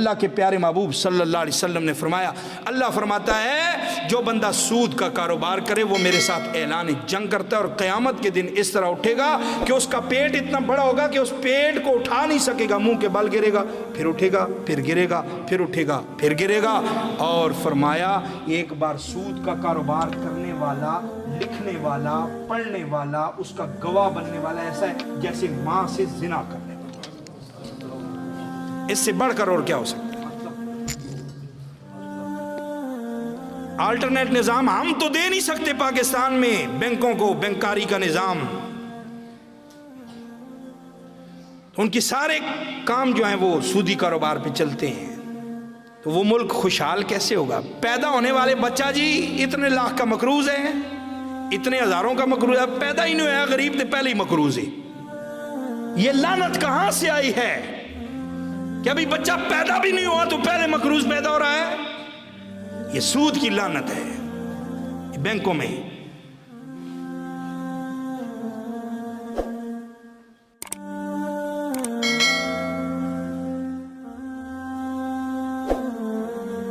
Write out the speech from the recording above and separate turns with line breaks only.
اللہ کے پیارے محبوب صلی اللہ علیہ وسلم نے فرمایا، اللہ فرماتا ہے جو بندہ سود کا کاروبار کرے وہ میرے ساتھ اعلان جنگ کرتا ہے، اور قیامت کے دن اس طرح اٹھے گا کہ اس کا پیٹ اتنا بڑا ہوگا کہ اس پیٹ کو اٹھا نہیں سکے گا، منہ کے بل گرے گا، پھر اٹھے گا، پھر گرے گا، پھر اٹھے گا، پھر گرے گا۔ اور فرمایا ایک بار سود کا کاروبار کرنے والا، لکھنے والا، پڑھنے والا، اس کا گواہ بننے والا ایسا ہے جیسے ماں سے زنا کرنے والا۔ اس سے بڑھ کر اور کیا ہو سکتا ہے؟ آلٹرنیٹ نظام ہم تو دے نہیں سکتے پاکستان میں بینکوں کو، بینکاری کا نظام، ان کی سارے کام جو ہیں وہ سودی کاروبار پہ چلتے ہیں، تو وہ ملک خوشحال کیسے ہوگا؟ پیدا ہونے والے بچہ جی اتنے لاکھ کا مقروض ہے، اتنے ہزاروں کا مقروض ہے، پیدا ہی نہیں ہوا غریب نے پہلے ہی مقروض ہے۔ یہ لعنت کہاں سے آئی ہے کہ ابھی بچہ پیدا بھی نہیں ہوا تو پہلے مقروض پیدا ہو رہا ہے؟ یہ سود کی لعنت ہے بینکوں میں۔